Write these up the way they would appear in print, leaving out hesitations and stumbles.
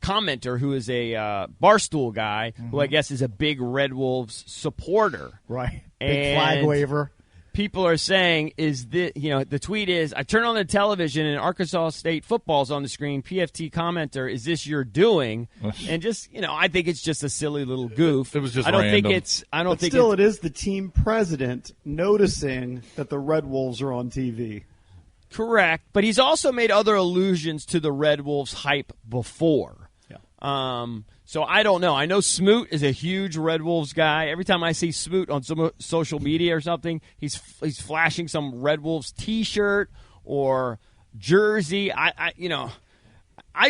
commenter who is a Barstool guy who I guess is a big Red Wolves supporter. Right. Big flag waver. People are saying, the tweet is, I turn on the television and Arkansas State football's on the screen. PFT commenter, is this your doing? And just, I think it's just a silly little goof. It was just random. It is the team president noticing that the Red Wolves are on TV. Correct. But he's also made other allusions to the Red Wolves hype before. Yeah. So I don't know. I know Smoot is a huge Red Wolves guy. Every time I see Smoot on some social media or something, he's flashing some Red Wolves T-shirt or jersey. I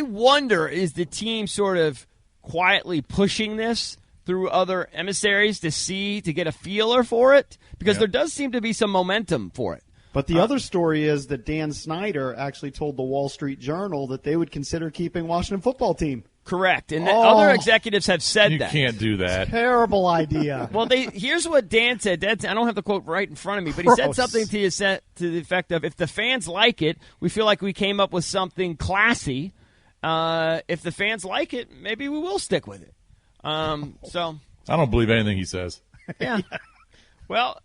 wonder, is the team sort of quietly pushing this through other emissaries to get a feeler for it? Because there does seem to be some momentum for it. But the other story is that Dan Snyder actually told the Wall Street Journal that they would consider keeping Washington football team. Correct. And other executives have said that. You can't do that. Terrible idea. Well, here's what Dan said. I don't have the quote right in front of me, but he said something to the effect of, if the fans like it, we feel like we came up with something classy. If the fans like it, maybe we will stick with it. So I don't believe anything he says. Yeah. Well,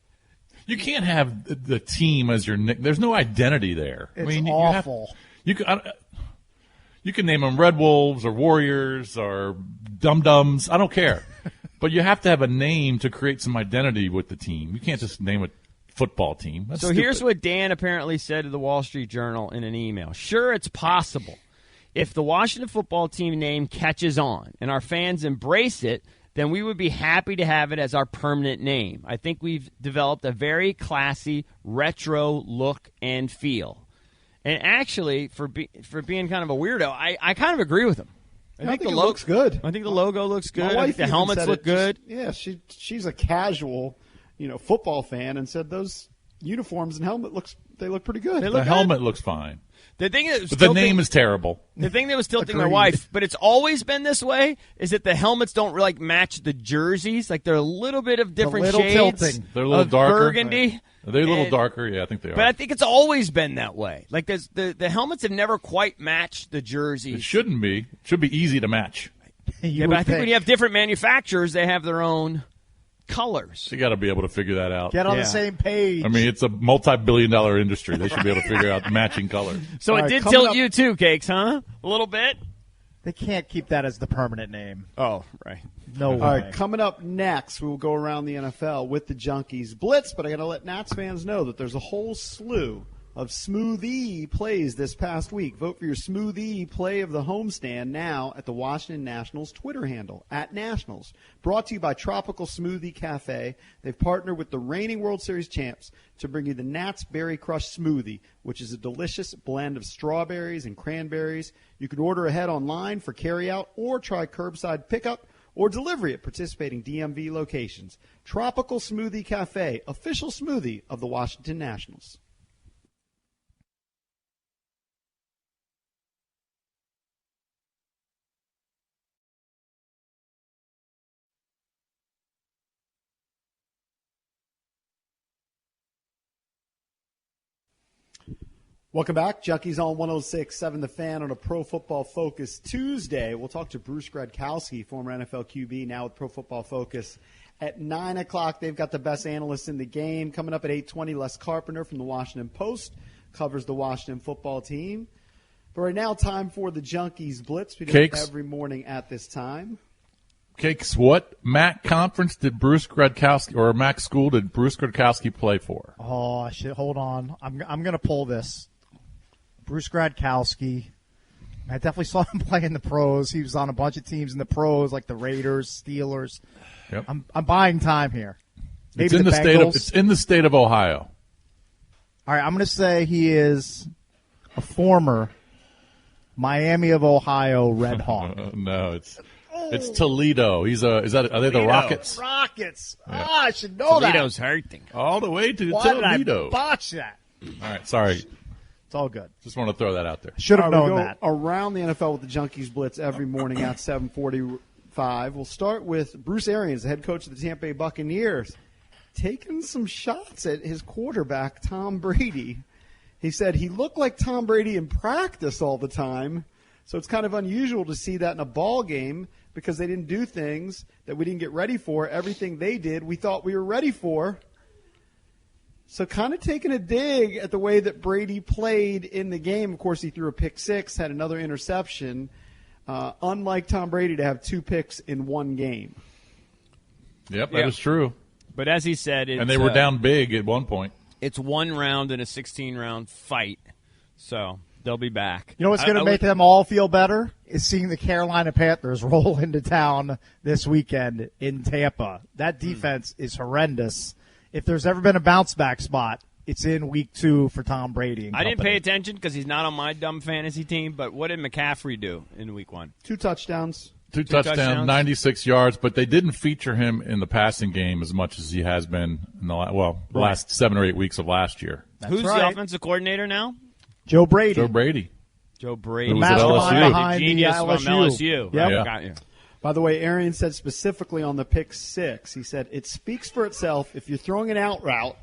you can't have the team as your nick. There's no identity there. It's awful. You can name them Red Wolves or Warriors or Dum Dums. I don't care. But you have to have a name to create some identity with the team. You can't just name a football team. That's stupid. Here's what Dan apparently said to the Wall Street Journal in an email. Sure, it's possible. If the Washington football team name catches on and our fans embrace it, then we would be happy to have it as our permanent name. I think we've developed a very classy, retro look and feel. And actually, for being kind of a weirdo, I kind of agree with him. I think the logo looks good. I think the logo looks good. My I think the helmets look good. She's a casual, football fan, and said those uniforms and helmet look pretty good. The helmet looks fine. The thing is, but the name is terrible. The thing that was tilting my wife, but it's always been this way, is that the helmets don't really match the jerseys. Like they're a little bit of different shades. Tilting. They're a little darker. Burgundy. Right. They're a little darker. Yeah, I think they are. But I think it's always been that way. Like the helmets have never quite matched the jerseys. It shouldn't be. It should be easy to match. But I think when you have different manufacturers, they have their own colors. You got to be able to figure that out. Get on the same page. I mean, it's a multi-billion-dollar industry. They should be able to figure out matching colors. So it did tilt you too, Cakes, huh? A little bit? They can't keep that as the permanent name. Oh, right. No way. All right, coming up next, we will go around the NFL with the Junkies Blitz, but I got to let Nats fans know that there's a whole slew of smoothie plays this past week. Vote for your smoothie play of the homestand now at the Washington Nationals Twitter handle, @Nationals. Brought to you by Tropical Smoothie Cafe. They've partnered with the reigning World Series champs to bring you the Nats Berry Crush Smoothie, which is a delicious blend of strawberries and cranberries. You can order ahead online for carryout or try curbside pickup or delivery at participating DMV locations. Tropical Smoothie Cafe, official smoothie of the Washington Nationals. Welcome back. Junkies on 106.7 The Fan on a Pro Football Focus Tuesday. We'll talk to Bruce Gradkowski, former NFL QB, now with Pro Football Focus. At 9 o'clock, they've got the best analysts in the game. Coming up at 8:20, Les Carpenter from the Washington Post covers the Washington football team. But right now, time for the Junkies Blitz. We do it every morning at this time. Cakes, what MAC conference did Bruce Gradkowski, or MAC school did Bruce Gradkowski play for? Oh, shit. Hold on. I'm going to pull this. Bruce Gradkowski. I definitely saw him play in the pros. He was on a bunch of teams in the pros, like the Raiders, Steelers. Yep. I'm buying time here. Maybe it's in the Bengals. it's in the state of Ohio. All right, I'm going to say he is a former Miami of Ohio Red Hawk. No, it's Toledo. Are they the Rockets? Rockets. Yeah. I should know that. Toledo's hurting. All the way to Why Toledo. did I botch that? All right, sorry. It's all good. Just want to throw that out there. Should have known we go that. Around the NFL with the Junkies Blitz every morning at 7:45. We'll start with Bruce Arians, the head coach of the Tampa Bay Buccaneers, taking some shots at his quarterback, Tom Brady. He said he looked like Tom Brady in practice all the time, So it's kind of unusual to see that in a ball game because they didn't do things that we didn't get ready for. Everything they did, we thought we were ready for. So kind of taking a dig at the way that Brady played in the game. Of course, he threw a pick six, had another interception. Unlike Tom Brady to have 2 picks in one game. Yep, that is true. But as he said, and they were down big at one point. It's 1 round in a 16-round fight, so they'll be back. You know what's going to make them all feel better is seeing the Carolina Panthers roll into town this weekend in Tampa. That defense is horrendous. If there's ever been a bounce-back spot, it's in week 2 for Tom Brady and I didn't company. pay attention because he's not on my dumb fantasy team, but what did McCaffrey do in week 1? 2 touchdowns. Two touchdowns, 96 yards, but they didn't feature him in the passing game as much as he has been in the last 7 or 8 weeks of last year. Who's the offensive coordinator now? Joe Brady. Joe Brady. Joe Brady. Who was at Mastermind LSU. behind the Genius from LSU. LSU. Yep. Right, got you. By the way, Arian said specifically on the pick six, he said, it speaks for itself if you're throwing an out route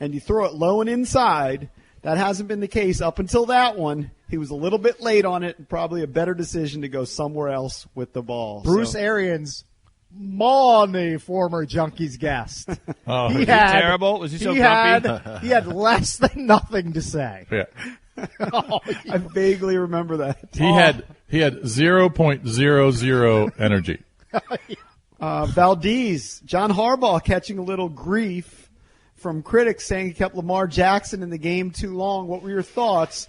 and you throw it low and inside. That hasn't been the case up until that one. He was a little bit late on it and probably a better decision to go somewhere else with the ball. Bruce Arians, money former Junkies guest. Oh, He was had, terrible? Was he so grumpy? He had less than nothing to say. Yeah. I vaguely remember that. He had 0.00 energy. Valdez, John Harbaugh catching a little grief from critics saying he kept Lamar Jackson in the game too long. What were your thoughts?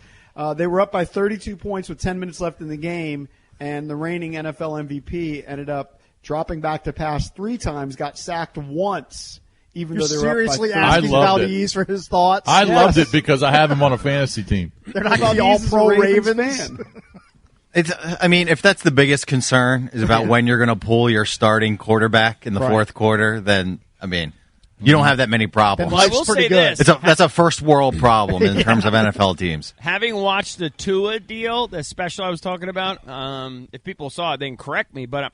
They were up by 32 points with 10 minutes left in the game, and the reigning NFL MVP ended up dropping back to pass 3 times, got sacked once, even You're though they were seriously up by 30. asking I loved Valdez for his thoughts? I Yes. loved it because I have him on a fantasy team. They're not going to be all Valdez is a pro Ravens Ravens. fan. I mean, if that's the biggest concern is about when you're going to pull your starting quarterback in the Right. fourth quarter, then, I mean, you don't have that many problems. Then I life's will pretty say good. this. That's a first world problem in terms of NFL teams. Having watched the Tua deal, the special I was talking about, if people saw it, they can correct me, but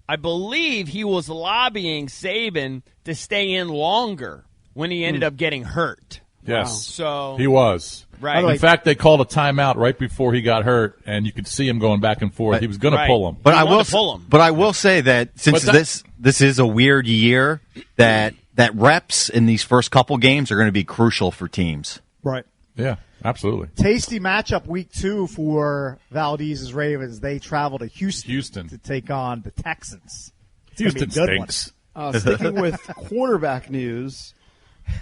I believe he was lobbying Saban to stay in longer when he ended up getting hurt. Yes. So He was. right. By the way, In fact, they called a timeout right before he got hurt, and you could see him going back and forth. He was going to Right. pull him. But He I wanted will to pull him. But I will say that since But that- this is a weird year, that reps in these first couple games are going to be crucial for teams. Right. Yeah, absolutely. Tasty matchup week 2 for Valdez's Ravens. They travel to Houston to take on the Texans. It's gonna be a Houston good one. stinks. Sticking with quarterback news,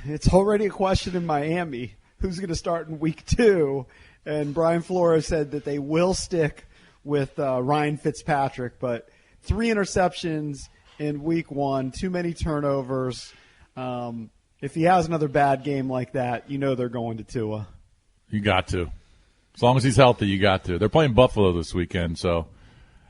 it's already a question in Miami. Who's going to start in week 2? And Brian Flores said that they will stick with Ryan Fitzpatrick, but 3 interceptions in week 1, too many turnovers. If he has another bad game like that, you know they're going to Tua. You got to. As long as he's healthy, you got to. They're playing Buffalo this weekend, so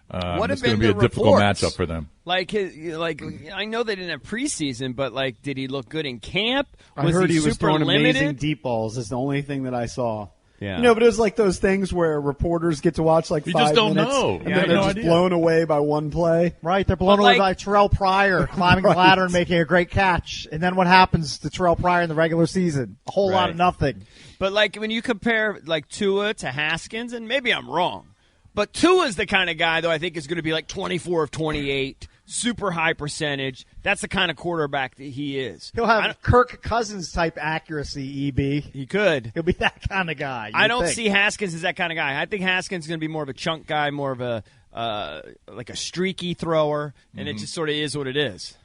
What it's have going to been be a the difficult reports? matchup for them. I know they didn't have preseason, but did he look good in camp? I heard he was super throwing limited? amazing deep balls. Is the only thing that I saw. Yeah. But it was like those things where reporters get to watch like You 5 just don't minutes, know. and Yeah, then I have they're no just idea. blown away by one play. Right, they're blown But, away like- by Terrell Pryor climbing the ladder and making a great catch. And then what happens to Terrell Pryor in the regular season? A whole lot of Right. nothing. But when you compare Tua to Haskins, and maybe I'm wrong, but Tua's the kind of guy though I think is going to be 24 of 28, super high percentage. That's the kind of quarterback that he is. He'll have Kirk Cousins type accuracy, EB. He could. He'll be that kind of guy. I you'd don't think. see Haskins as that kind of guy. I think Haskins is going to be more of a chunk guy, more of a a streaky thrower, and it just sort of is what it is.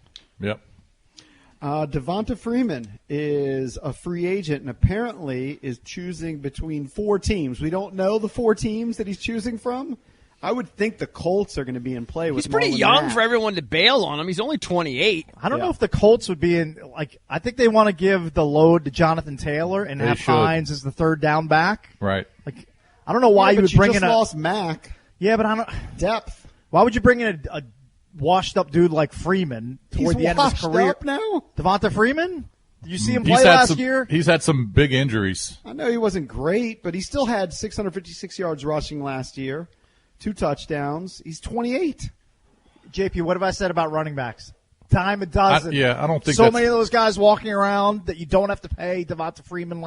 Yep. Devonta Freeman is a free agent and apparently is choosing between 4 teams. We don't know the 4 teams that he's choosing from. I would think the Colts are going to be in play with He's pretty Marlon young Mack. for everyone to bail on him. He's only 28. I don't Yeah. know if the Colts would be in. I think they want to give the load to Jonathan Taylor and They have should. Hines as the third down back. Right. I don't know why Yeah, you but would bring just in lost Mack. Yeah, but I don't. Depth. Why would you bring in a washed-up dude like Freeman toward He's the end of his washed career? up now? Devonta Freeman? Did you see him play He's had last some, year? He's had some big injuries. I know he wasn't great, but he still had 656 yards rushing last year, 2 touchdowns. He's 28. JP, what have I said about running backs? Dime a dozen. I don't think so that's- many of those guys walking around that you don't have to pay Devonta Freeman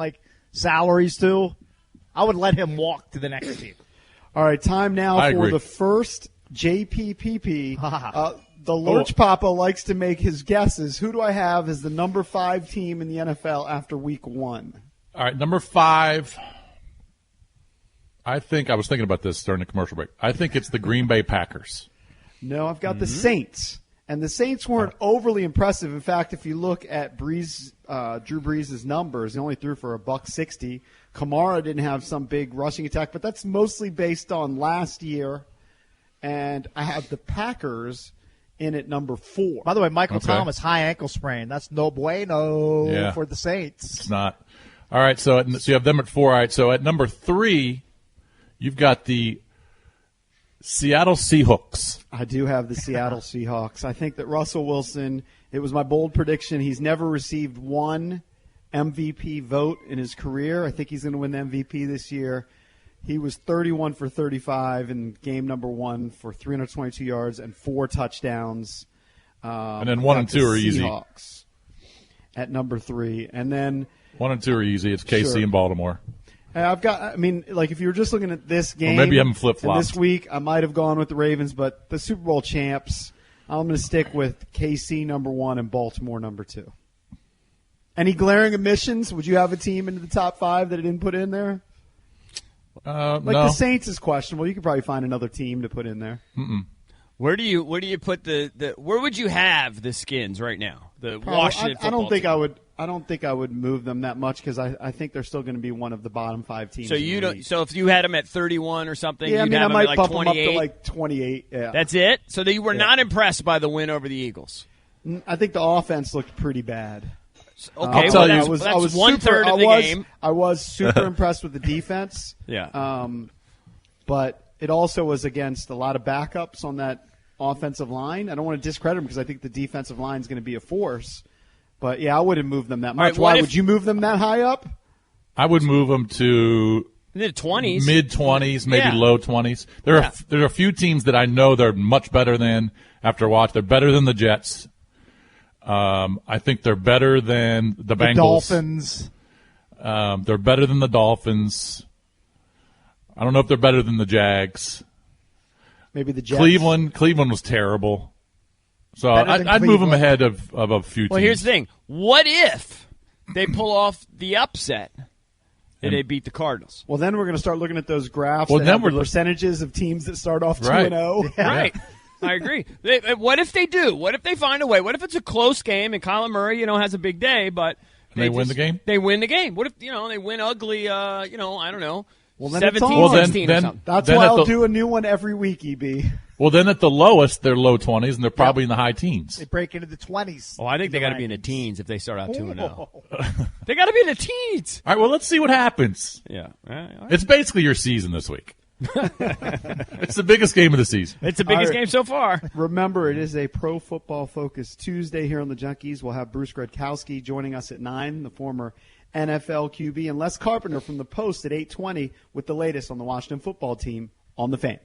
salaries to. I would let him walk to the next team. All right, time now I for agree. the first JPPP. The Lurch Papa likes to make his guesses. Who do I have as the number 5 team in the NFL after week 1? All right, number 5. I think I was thinking about this during the commercial break. I think it's the Green Bay Packers. No, I've got the Saints. And the Saints weren't overly impressive. In fact, if you look at Drew Brees' numbers, he only threw for $160. Kamara didn't have some big rushing attack, but that's mostly based on last year. And I have the Packers in at number 4. By the way, Michael Thomas, high ankle sprain. That's no bueno for the Saints. It's not. All right, so you have them at 4. All right, so at number 3, you've got the Seattle Seahawks. I do have the Seattle Seahawks. I think that Russell Wilson, it was my bold prediction. He's never received one MVP vote in his career. I think he's going to win the MVP this year. He was 31 for 35 in game number 1 for 322 yards and 4 touchdowns. And then 1 and 2 are easy. Seahawks at number 3. And then 1 and 2 are easy. It's KC and Baltimore. If you were just looking at this game, or maybe you haven't flip-flopped. this week, I might have gone with the Ravens, but the Super Bowl champs, I'm going to stick with KC number 1 and Baltimore number 2. Any glaring omissions? Would you have a team into the top 5 that I didn't put in there? No. The Saints is questionable. You could probably find another team to put in there. Mm-mm. Where do you put the where would you have the Skins right now? The Washington I don't football think team. I would. I don't think I would move them that much because I think they're still going to be one of the bottom 5 teams. So you don't. So if you had them at 31 or something, yeah, you'd I have them might at like bump 28. them up to like 28. Yeah, That's it. So that you were not impressed by the win over the Eagles. I think the offense looked pretty bad. Okay, I'll tell you, that's I was 1/3 of the game. I was super impressed with the defense. Yeah. But it also was against a lot of backups on that offensive line. I don't want to discredit them because I think the defensive line is going to be a force. But, yeah, I wouldn't move them that much. right, Why would you move them that high up? I would move them to mid-20s, mid-20s, maybe low 20s. There are a few teams that I know they're much better than after a watch. They're better than the Jets. I think they're better than the Bengals. Dolphins. They're better than the Dolphins. I don't know if they're better than the Jags. Maybe the Jets. Cleveland was terrible. So I'd move them ahead of a few teams. Well, here's the thing. What if they pull off the upset and they beat the Cardinals? Well, then we're going to start looking at those graphs Well, that then have the we're percentages of teams that start off 2-0. Right. I agree. What if they do? What if they find a way? What if it's a close game and Kyler Murray, has a big day, but they win the game? They win the game. What if, they win ugly, I don't know, Well, then 17, it's on. 16 or something? That's why I'll do a new one every week, EB. Well, then at the lowest, they're low 20s, and they're probably in the high teens. They break into the 20s. Oh, I think they got to be in the teens if they start out 2-0. They got to be in the teens. All right, well, let's see what happens. Yeah. All right. It's basically your season this week. It's the biggest game of the season. It's the biggest game so far. Remember, it is a pro football focused Tuesday here on the Junkies. We'll have Bruce Gradkowski joining us at 9, the former NFL QB, and Les Carpenter from the Post at 8:20 with the latest on the Washington football team on the Fan.